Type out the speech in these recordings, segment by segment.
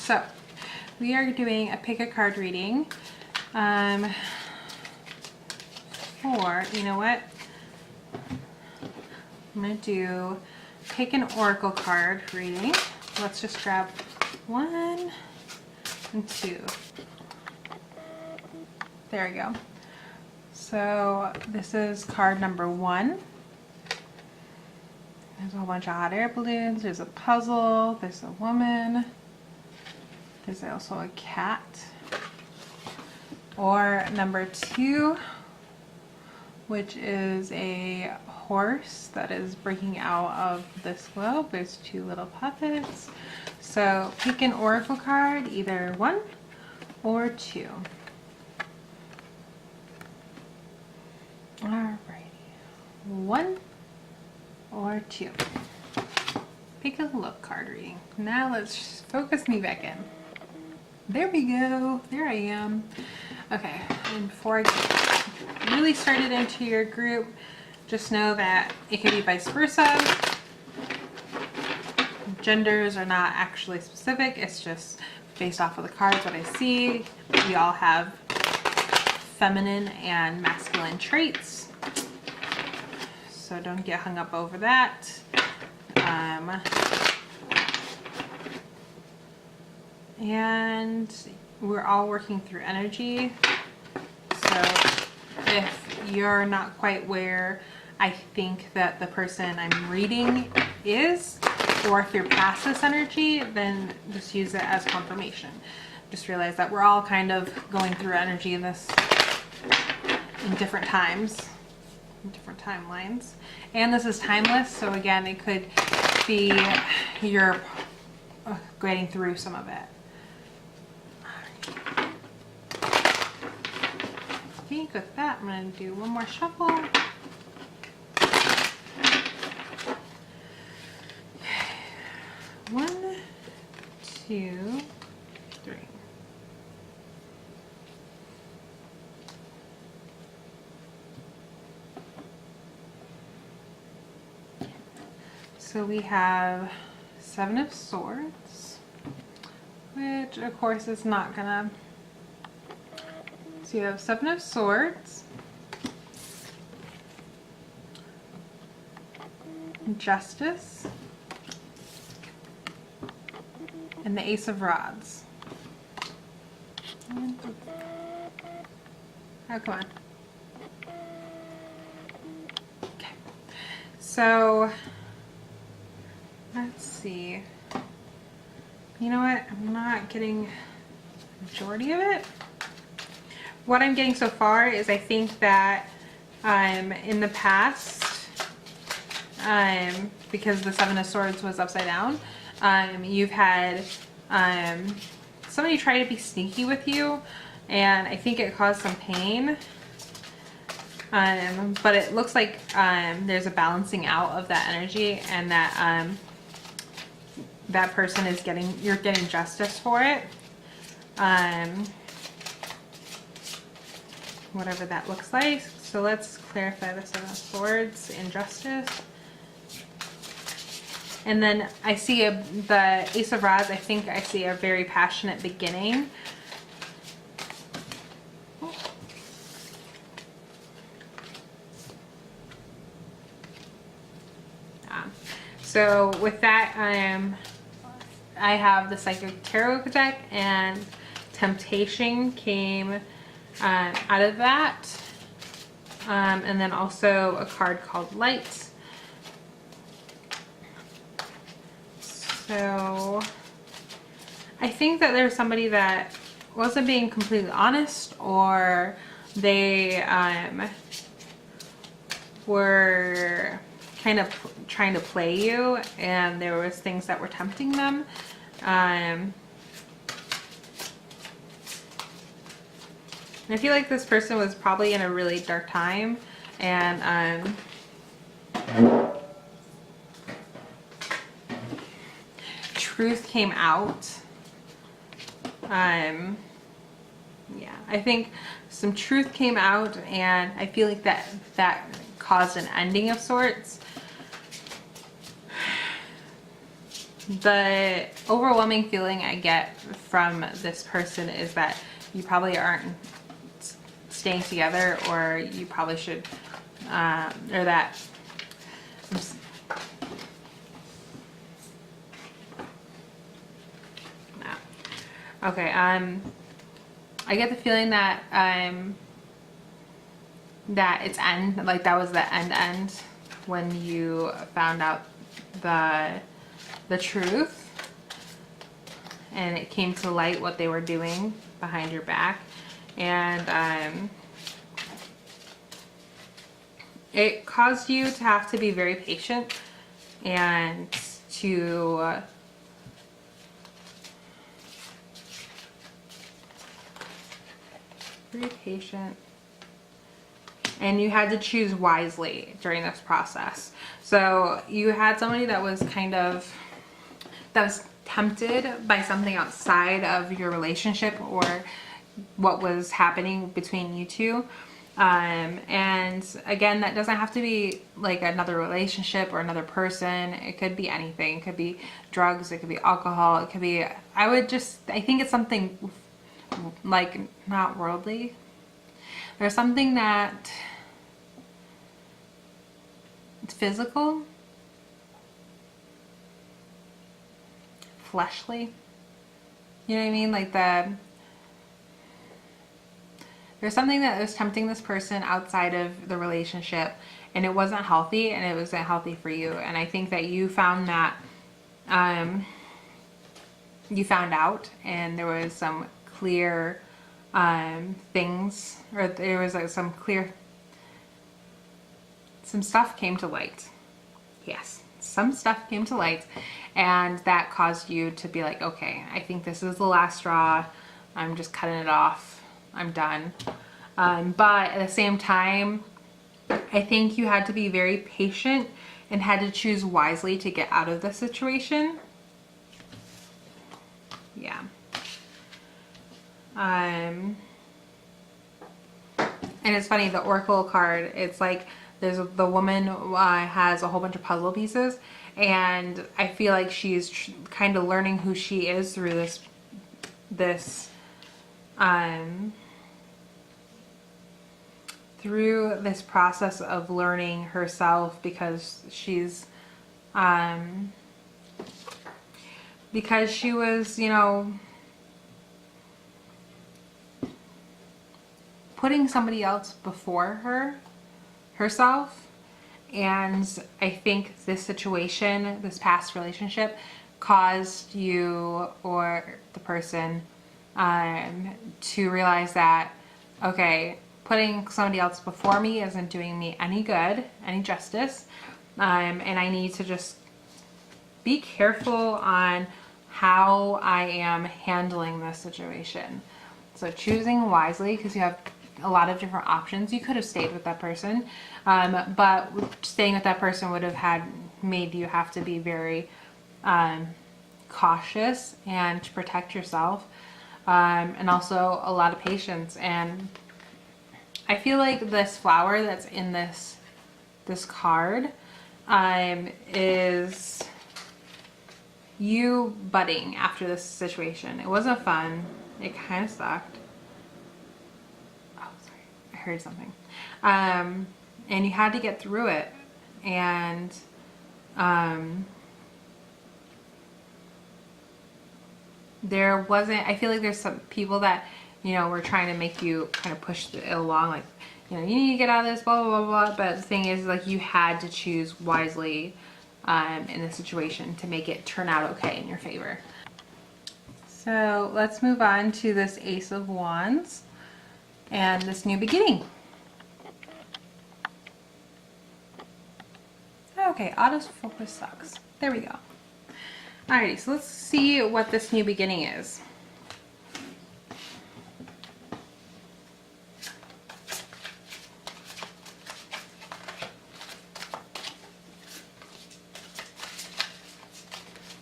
So we are doing a pick a card reading. For, you know what? I'm gonna do pick an oracle card reading. Let's just grab 1 and 2. There we go. So this is card number 1. There's a whole bunch of hot air balloons. There's a puzzle. There's a woman. There's also a cat. Or number 2, which is a horse that is breaking out of this globe. There's 2 little puppets. So pick an oracle card, either 1 or 2. Alrighty, 1 or 2. Pick a look card reading. Now let's focus me back in. There we go. There I am. Okay, and before I get really started into your group, just know that it could be vice versa. Genders are not actually specific. It's just based off of the cards, what I see. We all have feminine and masculine traits, so don't get hung up over that. And we're all working through energy, so if you're not quite where I think that the person I'm reading is, or if you're past this energy, then just use it as confirmation. Just realize that we're all kind of going through energy in this in different times, in different timelines. And this is timeless, so again, it could be you're getting through some of it. I think with that, I'm going to do one more shuffle. One, 2, 3. So we have 7 of Swords, which of course is not gonna. So you have 7 of Swords, Justice, and the Ace of Rods. Oh, come on. Okay. So let's see. You know what? I'm not getting the majority of it. What I'm getting so far is I think that in the past, because the 7 of Swords was upside down, you've had somebody try to be sneaky with you, and I think it caused some pain. But it looks like there's a balancing out of that energy, and that that person is you're getting justice for it. Whatever that looks like. So let's clarify the 7 of Swords, injustice. And then I see the Ace of Rods. I think I see a very passionate beginning. So with that, I have the Psychic Tarot deck, and Temptation came out of that, and then also a card called Light. So I think that there's somebody that wasn't being completely honest, or they were kind of trying to play you, and there was things that were tempting them. And I feel like this person was probably in a really dark time, and truth came out. Yeah, I think some truth came out, and I feel like that caused an ending of sorts. the overwhelming feeling I get from this person is that you probably aren't staying together, or you probably should, or that. Okay, I get the feeling that that it's end, like that was the end when you found out the truth and it came to light what they were doing behind your back, and it caused you to have to be very patient and to very patient, and you had to choose wisely during this process. So you had somebody that was tempted by something outside of your relationship or what was happening between you two. And again, that doesn't have to be like another relationship or another person. It could be anything. It could be drugs, it could be alcohol, it could be, I think it's something like not worldly. There's something that it's physical, fleshly. You know what I mean? Like there's something that was tempting this person outside of the relationship, and it wasn't healthy, and it wasn't healthy for you. And I think that you found that, you found out, and there was some clear things, or there was like some stuff came to light. Yes, some stuff came to light, and that caused you to be like, okay, I think this is the last straw. I'm just cutting it off. I'm done. But at the same time, I think you had to be very patient and had to choose wisely to get out of the situation. Yeah. And it's funny, the Oracle card, it's like the woman has a whole bunch of puzzle pieces, and I feel like she's kind of learning who she is through this process of learning herself, because she's because she was, you know, putting somebody else before herself. And I think this situation, this past relationship, caused you or the person to realize that, okay, putting somebody else before me isn't doing me any good, any justice, and I need to just be careful on how I am handling this situation. So choosing wisely, because you have a lot of different options. You could have stayed with that person, but staying with that person would have made you have to be very cautious and to protect yourself, and also a lot of patience. And I feel like this flower that's in this card is you budding after this situation. It wasn't fun. It kind of sucked. I heard something. And you had to get through it. And there wasn't, I feel like there's some people that, you know, were trying to make you kind of push it along, like, you know, you need to get out of this, blah, blah, blah, blah. But the thing is, like, you had to choose wisely in the situation to make it turn out okay in your favor. So let's move on to this Ace of Wands and this new beginning. Okay, autofocus sucks. There we go. Alrighty, so let's see what this new beginning is.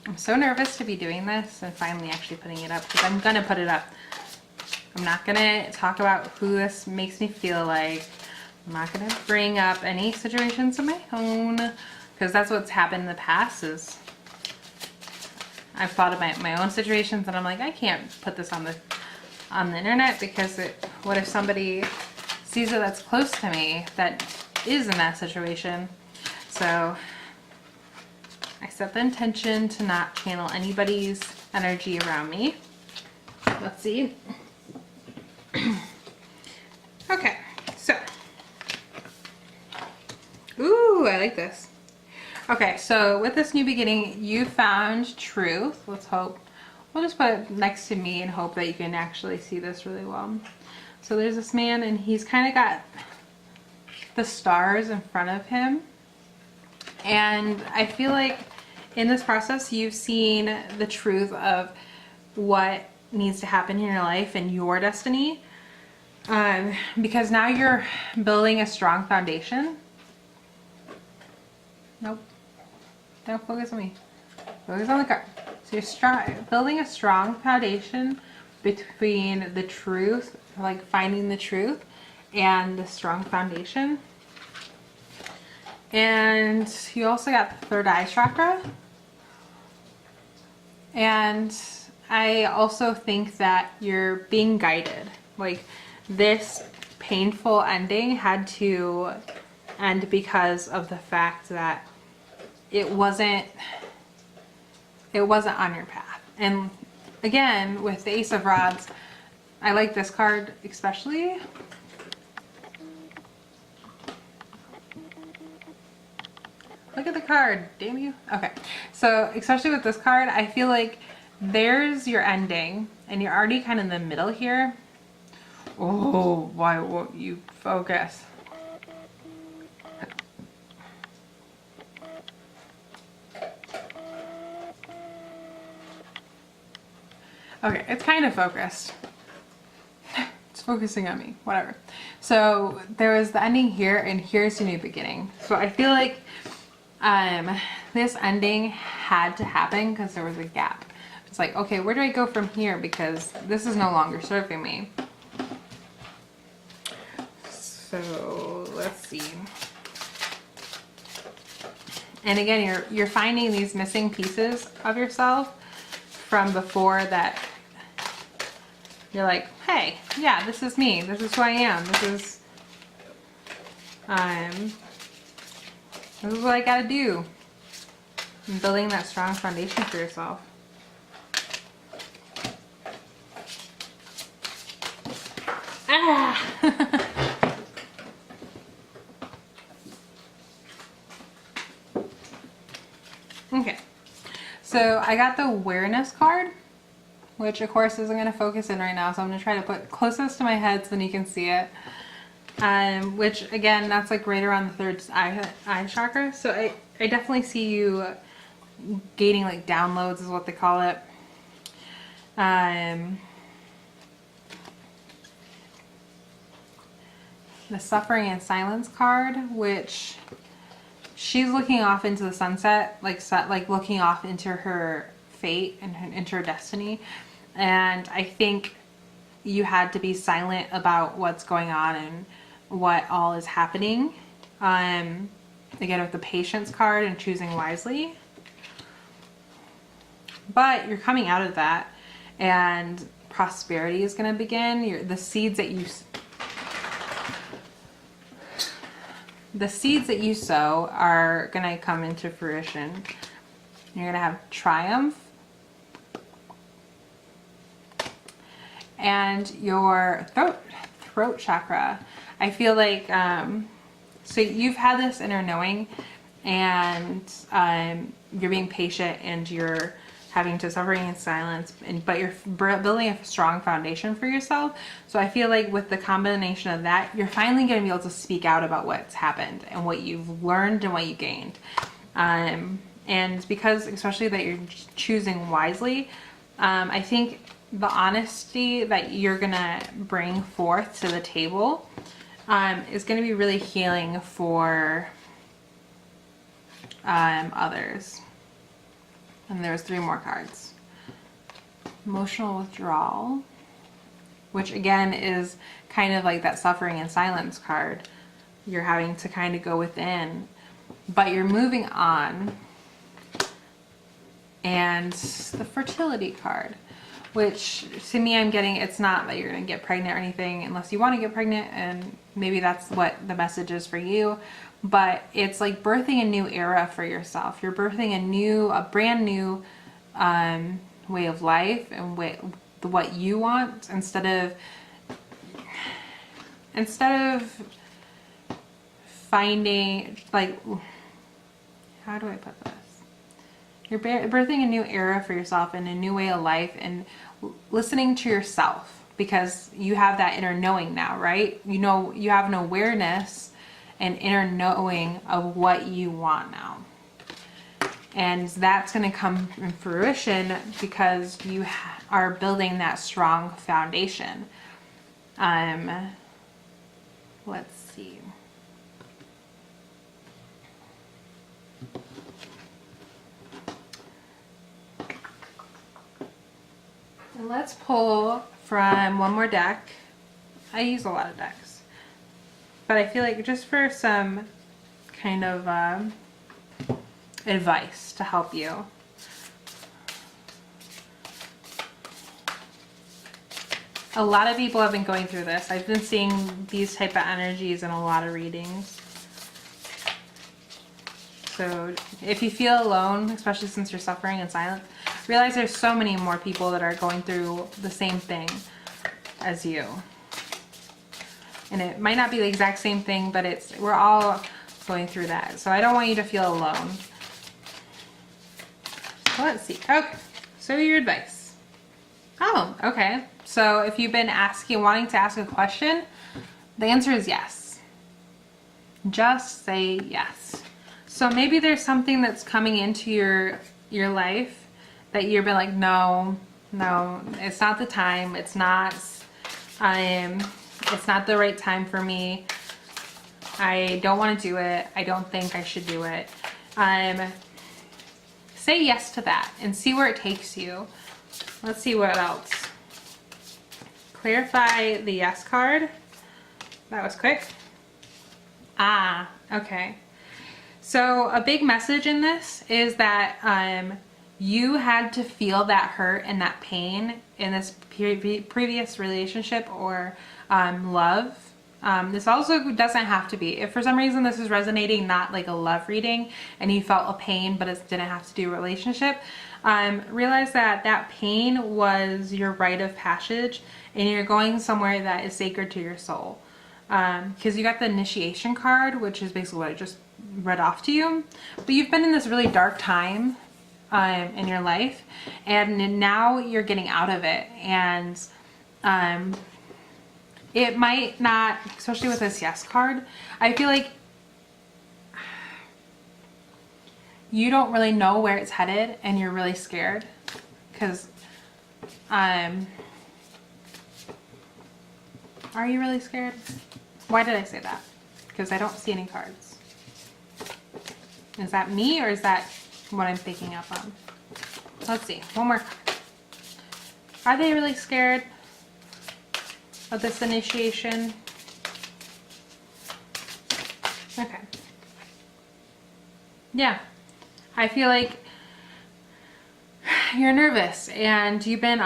I'm so nervous to be doing this and finally actually putting it up, because I'm gonna put it up. I'm not gonna talk about who this makes me feel like. I'm not gonna bring up any situations of my own, because that's what's happened in the past, is I've thought about my own situations and I'm like, I can't put this on the internet because what if somebody sees it that's close to me that is in that situation? So I set the intention to not channel anybody's energy around me. Let's see. Okay, so. Ooh, I like this. Okay, so with this new beginning, you found truth. Let's hope. We'll just put it next to me and hope that you can actually see this really well. So there's this man and he's kind of got the stars in front of him. And I feel like in this process, you've seen the truth of what needs to happen in your life and your destiny. Because now you're building a strong foundation. Nope. Don't focus on me. Focus on the card. So you're building a strong foundation between the truth, like finding the truth, and the strong foundation. And you also got the third eye chakra. And I also think that you're being guided. Like this painful ending had to end because of the fact that it wasn't on your path. And again, with the Ace of Rods, I like this card especially. Look at the card, damn you. Okay, so especially with this card, I feel like there's your ending and you're already kind of in the middle here. Oh, why won't you focus? Okay, it's kind of focused. It's focusing on me, whatever. So there was the ending here and here's the new beginning. So I feel like this ending had to happen because there was a gap. It's like, okay, where do I go from here? Because this is no longer serving me. So let's see. And again, you're finding these missing pieces of yourself from before that you're like, hey, yeah, this is me. This is who I am. This is what I gotta do. And building that strong foundation for yourself. Ah! Okay, so I got the awareness card, which of course isn't going to focus in right now, so I'm going to try to put closest to my head so then you can see it. Which again, that's like right around the third eye chakra. So I definitely see you gaining like downloads is what they call it. The suffering and silence card, which she's looking off into the sunset, like looking off into her fate and into her destiny. And I think you had to be silent about what's going on and what all is happening. Again, with the patience card and choosing wisely. But you're coming out of that and prosperity is going to begin. The seeds that you sow are going to come into fruition. You're going to have triumph. And your throat chakra. I feel like, so you've had this inner knowing and you're being patient and you're having to suffering in silence, but you're building a strong foundation for yourself. So I feel like with the combination of that, you're finally going to be able to speak out about what's happened and what you've learned and what you gained. And because especially that you're choosing wisely, I think the honesty that you're going to bring forth to the table is going to be really healing for others. And there's 3 more cards. Emotional withdrawal, which again is kind of like that suffering and silence card. You're having to kind of go within, but you're moving on and the fertility card, which to me I'm getting, it's not that you're gonna get pregnant or anything unless you want to get pregnant, and maybe that's what the message is for you, but it's like birthing a new era for yourself. You're birthing a brand new way of life and what you want, instead of finding, like, how do I put this? You're birthing a new era for yourself and a new way of life, and listening to yourself, because you have that inner knowing now, right? You know, you have an awareness and inner knowing of what you want now. And that's going to come in fruition because you are building that strong foundation. Let's see. And let's pull from one more deck. I use a lot of decks, but I feel like just for some kind of advice to help you. A lot of people have been going through this. I've been seeing these type of energies in a lot of readings. So if you feel alone, especially since you're suffering in silence, realize there's so many more people that are going through the same thing as you. And it might not be the exact same thing, but we're all going through that. So I don't want you to feel alone. So let's see. Okay, so your advice. Oh, okay. So if you've been wanting to ask a question, the answer is yes. Just say yes. So maybe there's something that's coming into your life that you've been like, no, it's not the time. It's not the right time for me. I don't want to do it. I don't think I should do it. Say yes to that and see where it takes you. Let's see what else. Clarify the yes card. That was quick. Ah, okay. So a big message in this is that you had to feel that hurt and that pain in this previous relationship or love. This also doesn't have to be, if for some reason this is resonating not like a love reading and you felt a pain but it didn't have to do a relationship, realize that that pain was your rite of passage and you're going somewhere that is sacred to your soul. Because you got the initiation card, which is basically what I just read off to you, but you've been in this really dark time in your life, and now you're getting out of it, and it might not, especially with this yes card, I feel like you don't really know where it's headed and you're really scared because are you really scared? Why did I say that? Because I don't see any cards. Is that me or is that what I'm picking up on? Let's see, one more card. Are they really scared of this initiation? Okay. Yeah, I feel like you're nervous and you've been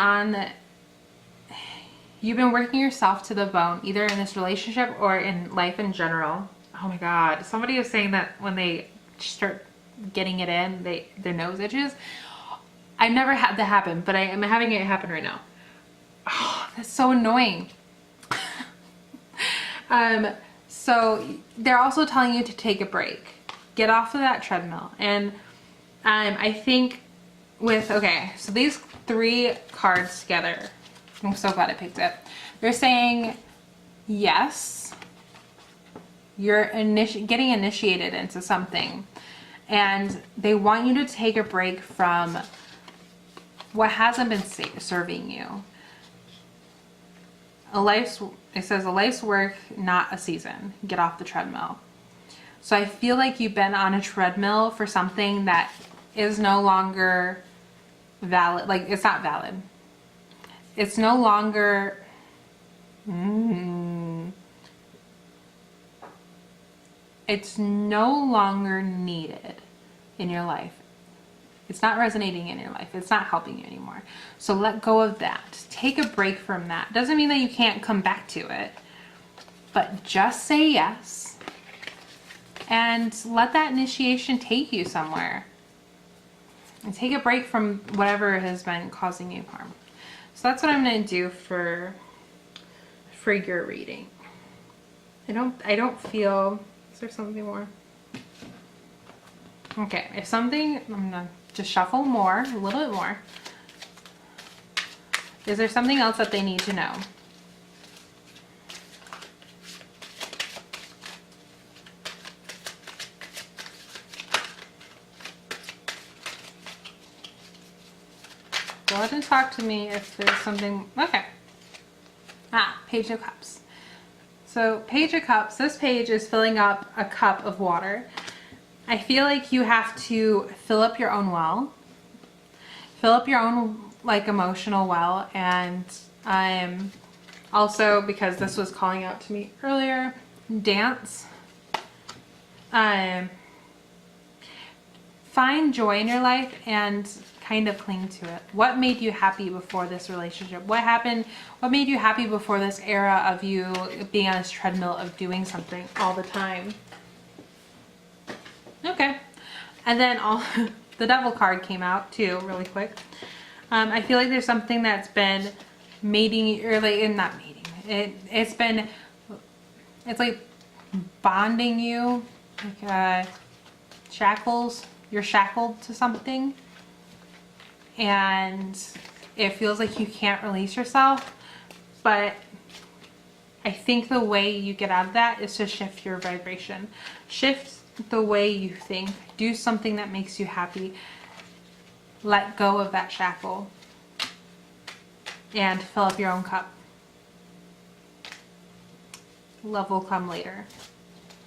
working yourself to the bone, either in this relationship or in life in general. Oh my God, somebody was saying that when they start getting it in, their nose itches. I've never had that happen, but I am having it happen right now. Oh, that's so annoying. So they're also telling you to take a break. Get off of that treadmill. And I think okay, so these three cards together, I'm so glad I picked it. They're saying, yes, you're getting initiated into something. And they want you to take a break from what hasn't been serving you. It says a life's work, not a season. Get off the treadmill. So I feel like you've been on a treadmill for something that is no longer valid. Like, it's not valid. It's no longer it's no longer needed in your life. It's not resonating in your life. It's not helping you anymore. So let go of that. Take a break from that. Doesn't mean that you can't come back to it, but just say yes and let that initiation take you somewhere. And take a break from whatever has been causing you harm. So that's what I'm going to do for your reading. I don't feel, is there something more? Okay, if something, I'm going to just shuffle more, a little bit more. Is there something else that they need to know? Go ahead and talk to me if there's something. Okay. Page of Cups. So Page of Cups, this page is filling up a cup of water. I feel like you have to fill up your own well. Fill up your own like emotional well, and also, because this was calling out to me earlier, dance. Find joy in your life and kind of cling to it. What made you happy before this relationship? What happened? What made you happy before this era of you being on this treadmill of doing something all the time? Okay. And then the Devil card came out too, really quick. I feel like there's something that's been mating, or like, not mating. It's like bonding you, like shackles. You're shackled to something, and it feels like you can't release yourself. But I think the way you get out of that is to shift your vibration. Shift the way you think. Do something that makes you happy. Let go of that shackle and fill up your own cup. Love will come later.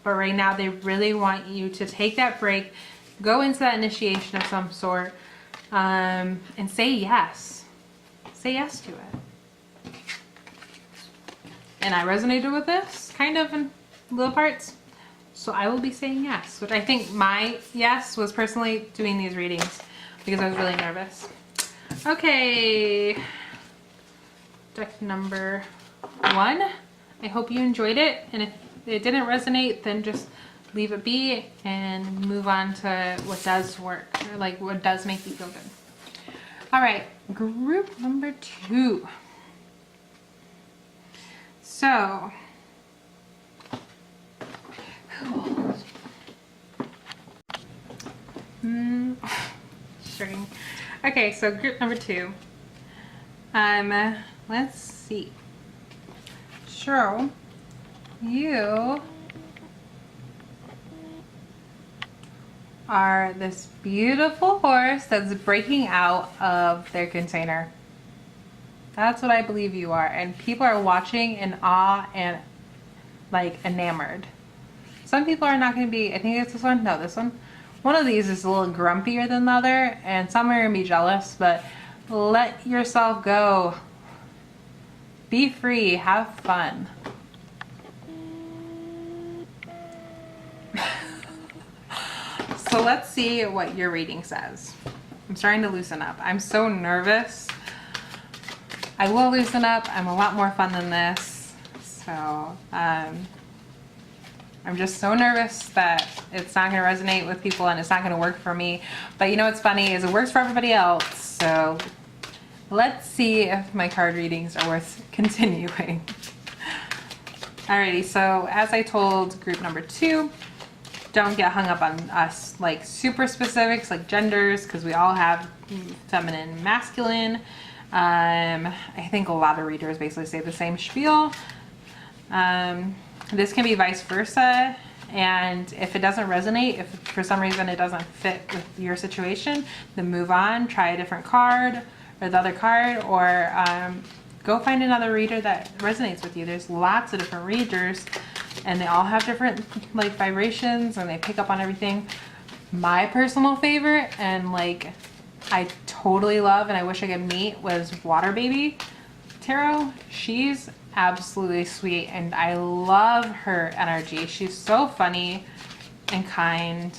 But right now they really want you to take that break, go into that initiation of some sort, and say yes. Say yes to it. And I resonated with this kind of in little parts. So I will be saying yes, which I think my yes was personally doing these readings because I was really nervous. Okay. Deck number 1. I hope you enjoyed it. And if it didn't resonate, then just leave it be and move on to what does work, or like what does make you feel good. All right, group number 2. So, string. Okay, so group number 2. Let's see. So, you are this beautiful horse that's breaking out of their container. That's what I believe you are. And people are watching in awe and like enamored. Some people are not going to be, I think it's this one. No, this one. One of these is a little grumpier than the other, and some are going to be jealous, but let yourself go. Be free. Have fun. So let's see what your reading says. I'm starting to loosen up. I'm so nervous. I will loosen up. I'm a lot more fun than this. So I'm just so nervous that it's not going to resonate with people and it's not going to work for me. But you know what's funny is it works for everybody else. So let's see if my card readings are worth continuing. Alrighty, so as I told group number 2, don't get hung up on us like super specifics like genders, because we all have feminine and masculine. I think a lot of readers basically say the same spiel. This can be vice versa, and if it doesn't resonate, if for some reason it doesn't fit with your situation, then move on, try a different card or the other card, or go find another reader that resonates with you. There's lots of different readers, and they all have different like vibrations, and they pick up on everything. My personal favorite, and like I totally love and I wish I could meet, was Water Baby Tarot. She's absolutely sweet and I love her energy. She's so funny and kind,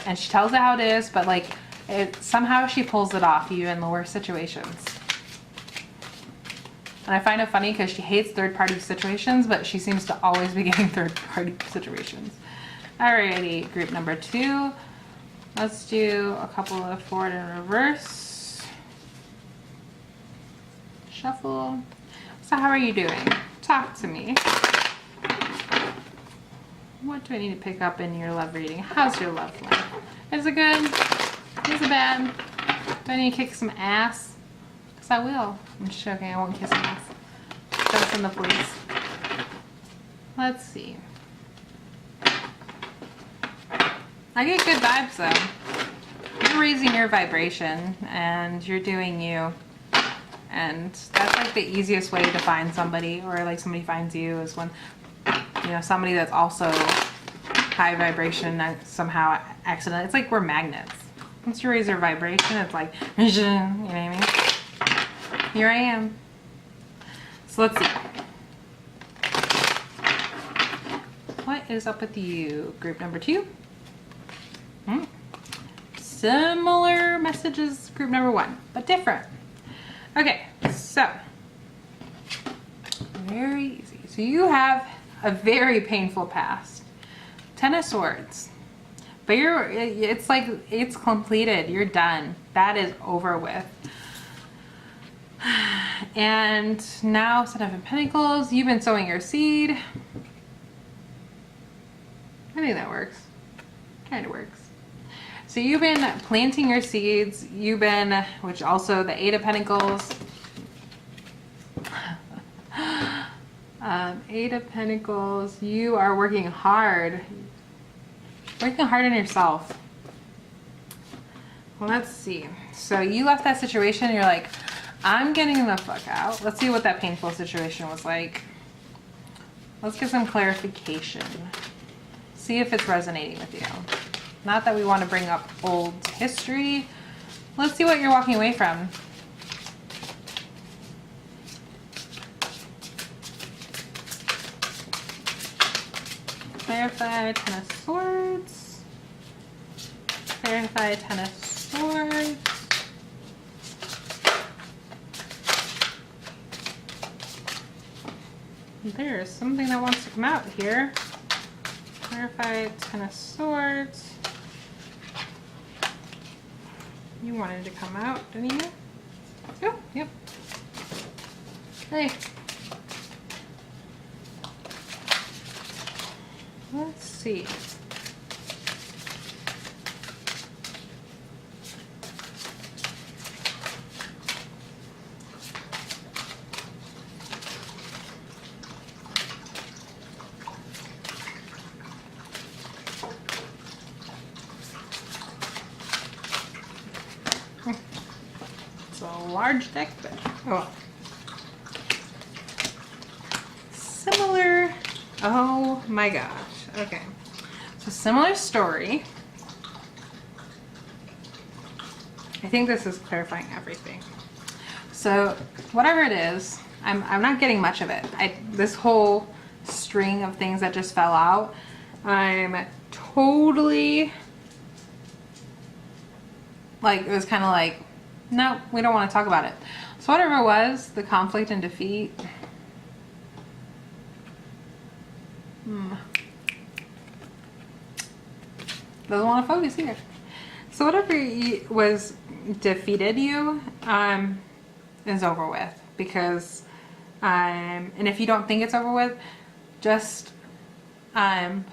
and she tells it how it is, but like Somehow she pulls it off even in the worst situations. And I find it funny because she hates third-party situations, but she seems to always be getting third-party situations. Alrighty, group number 2. Let's do a couple of forward and reverse. Shuffle. So how are you doing? Talk to me. What do I need to pick up in your love reading? How's your love life? Is it good? Is it bad? Do I need to kick some ass? Because I will. I'm just joking, I won't kiss some ass. Don't send the police. Let's see. I get good vibes though. You're raising your vibration and you're doing you. And that's like the easiest way to find somebody, or like somebody finds you, is when, you know, somebody that's also high vibration somehow accidentally. It's like we're magnets. Once you raise your vibration, it's like, you know what I mean? Here I am. So let's see. What is up with you? Group number 2. Similar messages, group number 1, but different. Okay, so very easy. So you have a very painful past. 10 of Swords. But it's like, it's completed. You're done. That is over with. And now, Seven of Pentacles. You've been sowing your seed. I think that works. Kind of works. So you've been planting your seeds. You've been, which also the 8 of Pentacles. 8 of Pentacles. You are working hard. Working hard on yourself. Well, let's see. So you left that situation and you're like, I'm getting the fuck out. Let's see what that painful situation was like. Let's get some clarification. See if it's resonating with you. Not that we want to bring up old history. Let's see what you're walking away from. Clarify 10 of Swords. Clarify 10 of Swords. There's something that wants to come out here. Clarify 10 of Swords. You wanted to come out, didn't you? Oh, yep. Hey. Let's see. It's a large deck, but oh. Similar. Oh my gosh. Okay. So similar story. I think this is clarifying everything. So whatever it is, I'm not getting much of it. This whole string of things that just fell out, I'm totally like, it was kind of like, no, we don't want to talk about it. So whatever it was, the conflict and defeat. Doesn't want to focus either. So whatever was defeated you is over with, because and if you don't think it's over with, just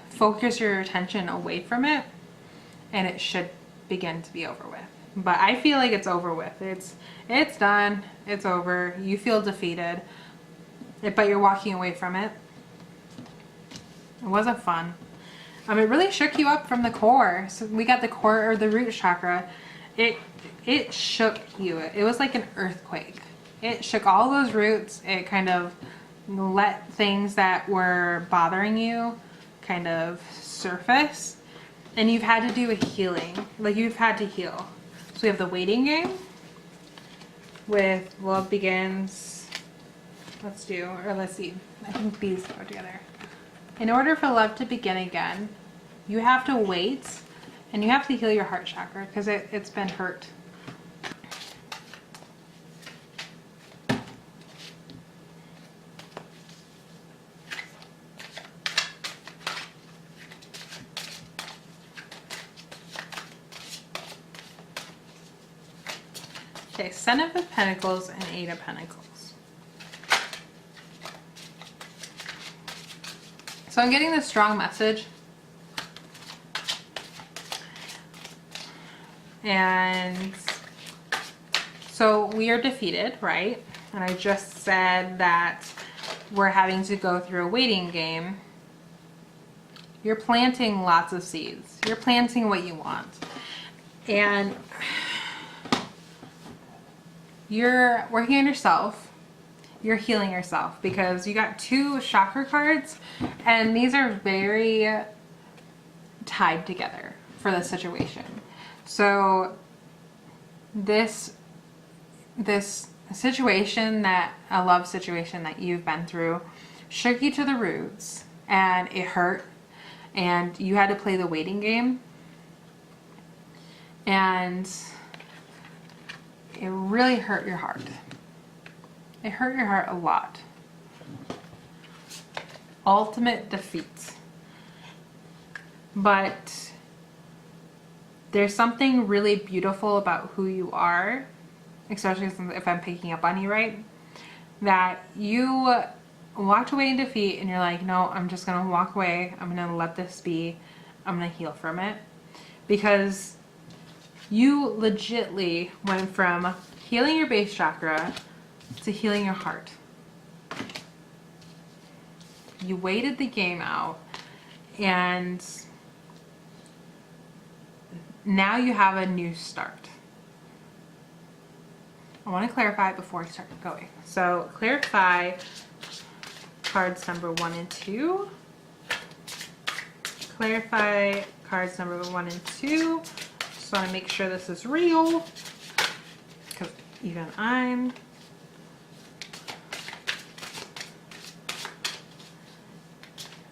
focus your attention away from it and it should begin to be over with. But I feel like it's over with. It's done. It's over. You feel defeated, but you're walking away from it. It wasn't fun. It really shook you up from the core. So we got the core, or the root chakra. It shook you. It was like an earthquake. It shook all those roots. It kind of let things that were bothering you kind of surface. And you've had to do a healing. Like, you've had to heal. So we have the waiting game with love begins. Let's see. I think these go together. In order for love to begin again, you have to wait And you have to heal your heart chakra because it's been hurt. Okay, Seven of Pentacles and Eight of Pentacles. So I'm getting this strong message. And so we are defeated, right? And I just said that we're having to go through a waiting game. You're planting lots of seeds. You're planting what you want. And you're working on yourself. You're healing yourself because you got two chakra cards and these are very tied together for the situation. So this situation, that a love situation that you've been through, shook you to the roots and it hurt and you had to play the waiting game. And it really hurt your heart. It hurt your heart a lot. Ultimate defeat. But there's something really beautiful about who you are, especially if I'm picking up on you right, that you walked away in defeat and you're like, no, I'm just gonna walk away. I'm gonna let this be. I'm gonna heal from it. Because you legitly went from healing your base chakra to healing your heart. You waited the game out and now you have a new start. I want to clarify before I start going. So clarify cards number 1 and 2. Clarify cards number 1 and 2. Just want to make sure this is real because even I'm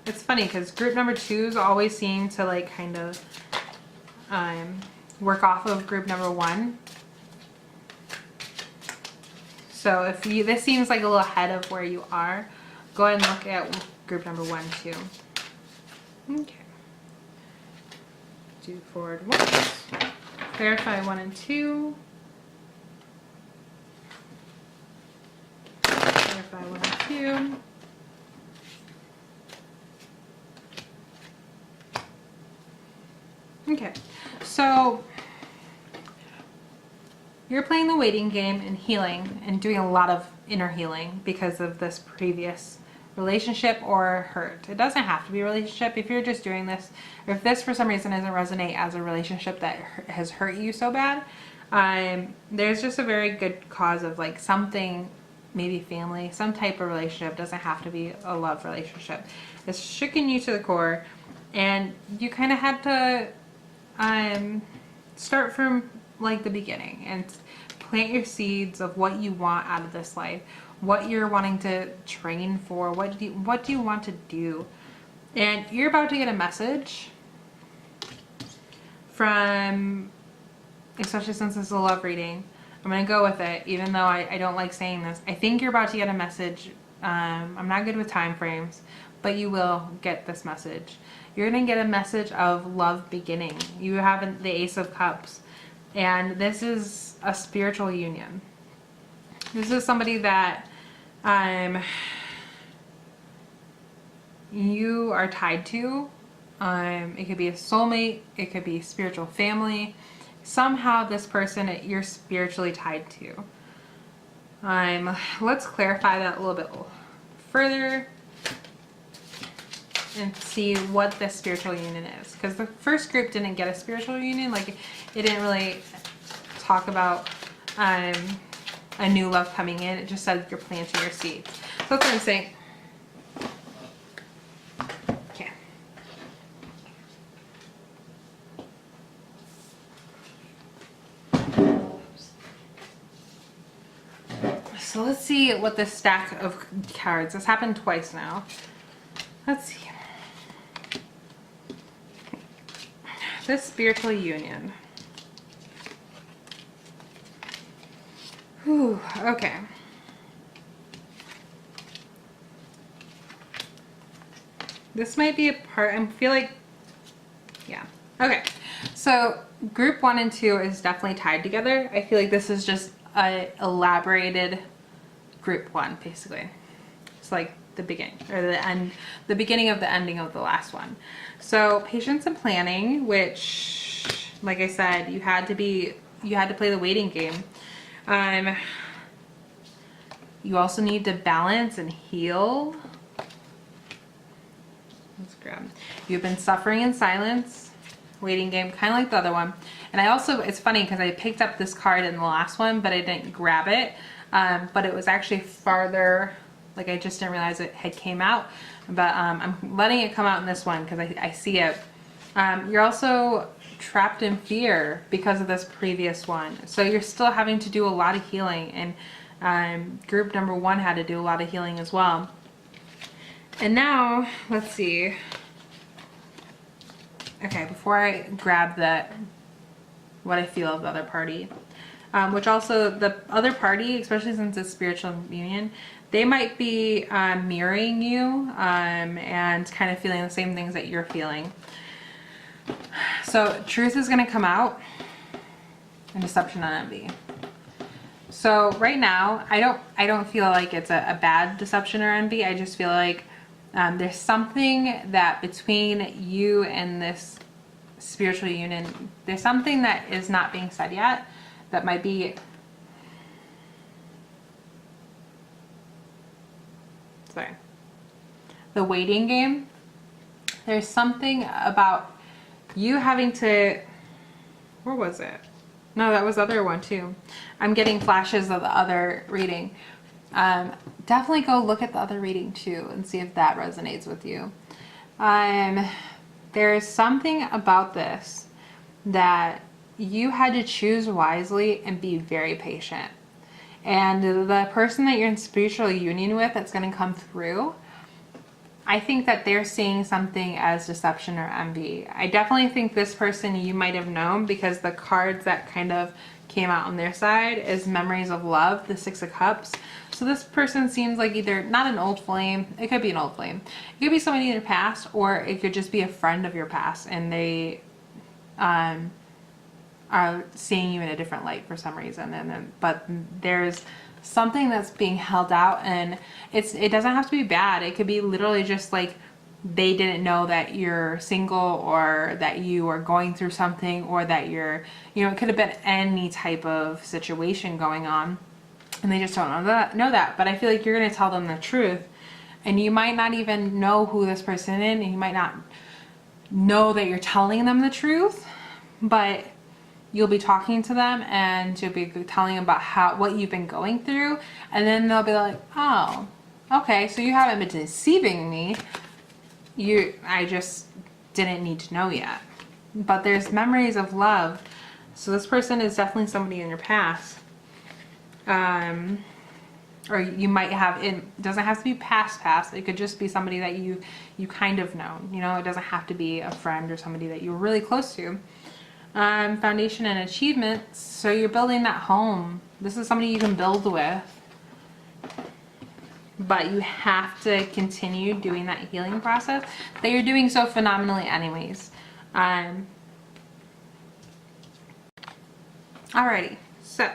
it's funny because group number 2s always seem to like kind of work off of group number 1. So if this seems like a little ahead of where you are, go ahead and look at group number 1 too. Okay. Do forward once. Clarify 1 and 2. Clarify 1 and 2. Okay, so you're playing the waiting game and healing and doing a lot of inner healing because of this previous relationship or hurt. It doesn't have to be a relationship. If you're just doing this, or if this for some reason doesn't resonate as a relationship that has hurt you so bad, there's just a very good cause of like something, maybe family, some type of relationship. Doesn't have to be a love relationship. It's shooken you to the core and you kind of had to start from like the beginning and plant your seeds of what you want out of this life, what you're wanting to train for, what do you want to do. And you're about to get a message from, especially since this is a love reading, I'm gonna go with it even though I don't like saying this. I think you're about to get a message. I'm not good with time frames, but you will get this message. You're gonna get a message of love beginning. You have the Ace of Cups, and this is a spiritual union. This is somebody that you are tied to. It could be a soulmate, it could be spiritual family. Somehow this person you're spiritually tied to. Let's clarify that a little bit further and see what this spiritual union is, because the first group didn't get a spiritual union. Like it didn't really talk about a new love coming in. It just said you're planting your seeds. So that's what I'm saying. Okay. So let's see what this stack of cards, this happened twice now. Let's see. this spiritual union. Whew, okay. This might be a part, I feel like, yeah. Okay, so group 1 and 2 is definitely tied together. I feel like this is just a elaborated group 1, basically. It's like the beginning, or the end, the beginning of the ending of the last one. So patience and planning, which, like I said, you had to play the waiting game. You also need to balance and heal. Let's grab. You've been suffering in silence. Waiting game, kind of like the other one. And I also, it's funny because I picked up this card in the last one, but I didn't grab it. But it was actually farther, like I just didn't realize it had came out. But I'm letting it come out in this one because I see it. You're also trapped in fear because of this previous one. So you're still having to do a lot of healing. And group number 1 had to do a lot of healing as well. And now, let's see. Okay, before I grab what I feel of the other party, which also the other party, especially since it's spiritual union, they might be mirroring you and kind of feeling the same things that you're feeling. So truth is going to come out, and deception and envy. So right now, I don't feel like it's a bad deception or envy. I just feel like there's something that between you and this spiritual union, there's something that is not being said yet that might be, sorry, the waiting game. There's something about you having to, where was it? No, that was the other one too. I'm getting flashes of the other reading. Definitely go look at the other reading too and see if that resonates with you. There's something about this that you had to choose wisely and be very patient. And the person that you're in spiritual union with that's going to come through, I think that they're seeing something as deception or envy. I definitely think this person you might have known because the cards that kind of came out on their side is memories of love, the 6 of Cups. So this person seems like either not an old flame, it could be an old flame. It could be somebody in your past, or it could just be a friend of your past and they are seeing you in a different light for some reason. But there's something that's being held out, and it doesn't have to be bad. It could be literally just like they didn't know that you're single, or that you are going through something, or that you're, you know, it could have been any type of situation going on and they just don't know that. But I feel like you're going to tell them the truth, and you might not even know who this person is, and you might not know that you're telling them the truth, but you'll be talking to them and you'll be telling them about what you've been going through, and then they'll be like, oh, okay, so you haven't been deceiving me. I just didn't need to know yet. But there's memories of love. So this person is definitely somebody in your past. Or you might have, it doesn't have to be past. It could just be somebody that you kind of know. You know, it doesn't have to be a friend or somebody that you're really close to. Foundation and achievements. So you're building that home. This is somebody you can build with. But you have to continue doing that healing process that you're doing so phenomenally anyways. Alrighty, so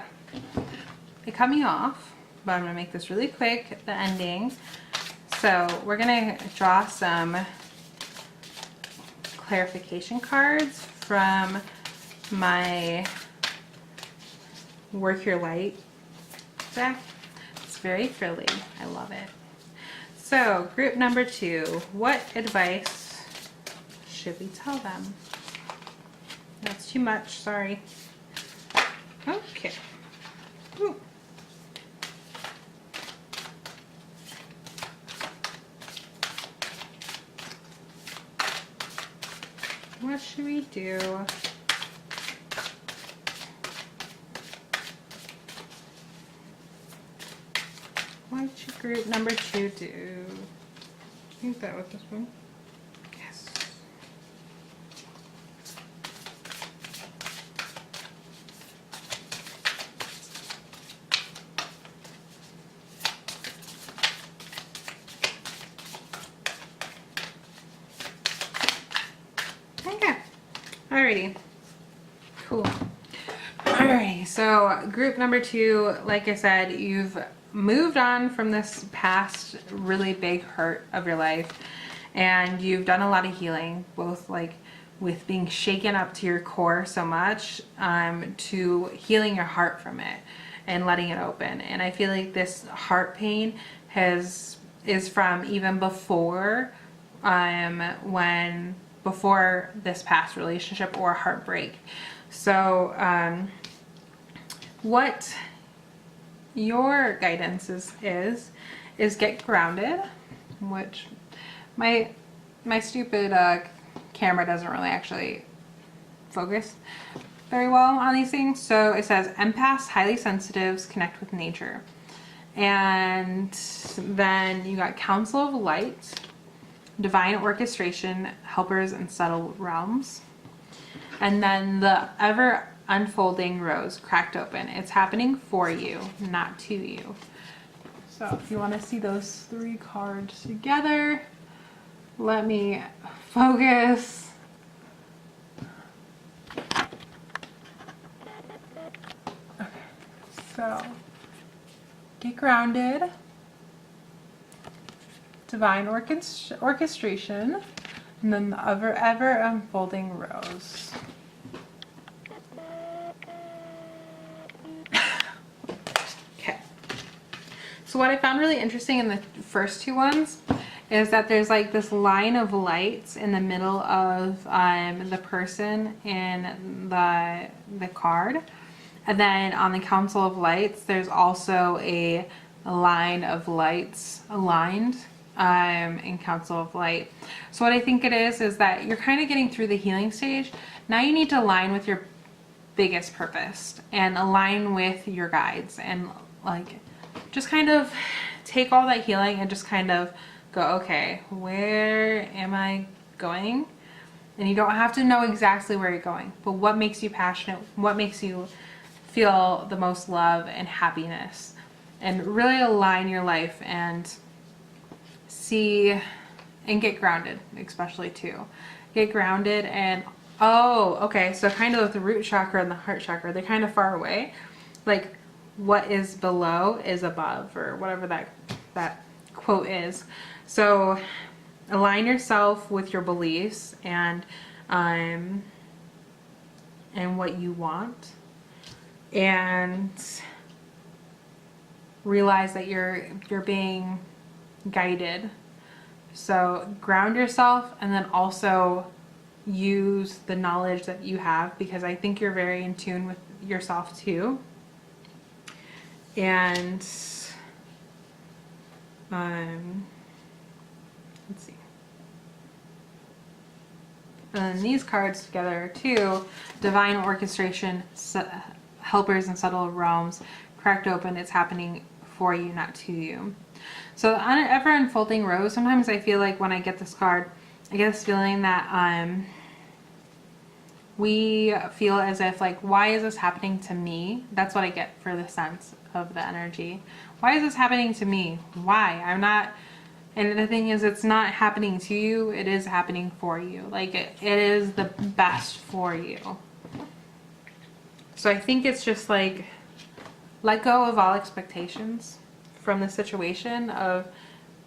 it cut me off, but I'm gonna make this really quick at the ending. So we're gonna draw some clarification cards from my Work Your Light deck. It's very frilly. I love it. So group number 2, what advice should we tell them? That's too much, sorry. Okay. Ooh. What should we do? What should group number 2 do? I think that was this one. Yes. Alrighty. Cool. Alright, so group number 2, like I said, you've moved on from this past really big hurt of your life, and you've done a lot of healing, both like with being shaken up to your core so much, to healing your heart from it and letting it open. And I feel like this heart pain is from even before before this past relationship or heartbreak. So what your guidance is get grounded, which my stupid camera doesn't really actually focus very well on these things. So it says empaths, highly sensitives connect with nature. And then you got Council of Light, divine orchestration, helpers and subtle realms. And then the ever unfolding rose cracked open. It's happening for you, not to you. So if you want to see those 3 cards together, let me focus. Okay, so get grounded, divine orchestration, and then the ever unfolding rose. Okay. So what I found really interesting in the first 2 ones is that there's like this line of lights in the middle of the person in the card. And then on the Council of Lights, there's also a line of lights aligned in Council of Light. So what I think it is that you're kind of getting through the healing stage. Now you need to align with your biggest purpose and align with your guides, and like just kind of take all that healing and just kind of go, okay, where am I going? And you don't have to know exactly where you're going, but what makes you passionate, what makes you feel the most love and happiness, and really align your life and see and get grounded, especially too. Get grounded and, oh, okay, so kind of with the root chakra and the heart chakra, they're kind of far away. Like what is below is above, or whatever that quote is. So align yourself with your beliefs and what you want, and realize that you're being guided. So ground yourself, and then also use the knowledge that you have, because I think you're very in tune with yourself too. And let's see. And then these cards together too, divine orchestration, helpers and subtle realms, cracked open, it's happening for you, not to you. So on an ever unfolding rose, sometimes I feel like when I get this card, I get this feeling that we feel as if like, why is this happening to me? That's what I get for the sense of the energy. Why is this happening to me? Why? I'm not. And the thing is, it's not happening to you, it is happening for you. Like it is the best for you. So I think it's just like, let go of all expectations from the situation, of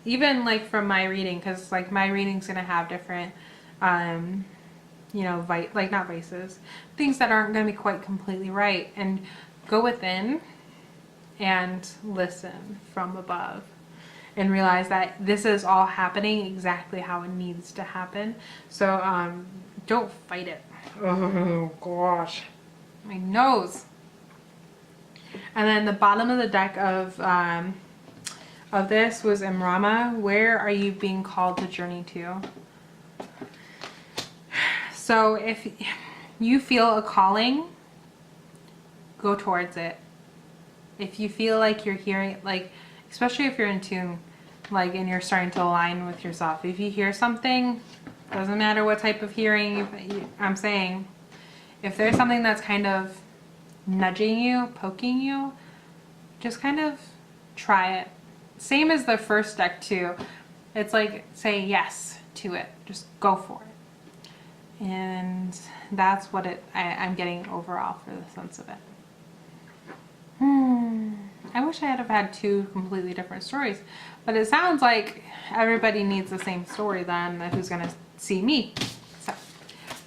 even like from my reading, because like my reading's gonna have different you know, like not vices, things that aren't gonna be quite completely right, and go within and listen from above and realize that this is all happening exactly how it needs to happen. So don't fight it. Oh gosh, my nose. And then the bottom of the deck of this was Imrama. Where are you being called to journey to? So if you feel a calling, go towards it. If you feel like you're hearing, like, especially if you're in tune, like, and you're starting to align with yourself, if you hear something, doesn't matter what type of hearing I'm saying, if there's something that's kind of nudging you, poking you, just kind of try it. Same as the first deck too. It's like say yes to it. Just go for it. And that's what I'm getting overall for the sense of it. I wish I had have had two completely different stories, but it sounds like everybody needs the same story then, who's gonna see me. So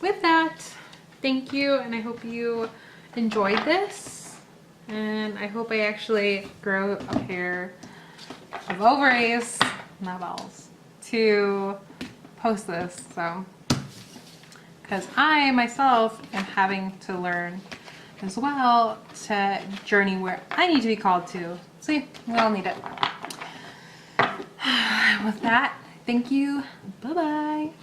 with that, thank you, and I hope you enjoyed this, and I hope I actually grow a pair of ovaries, not balls, to post this, so, because I myself am having to learn as well to journey where I need to be called to. See, we all need it. With that, thank you. Bye-bye.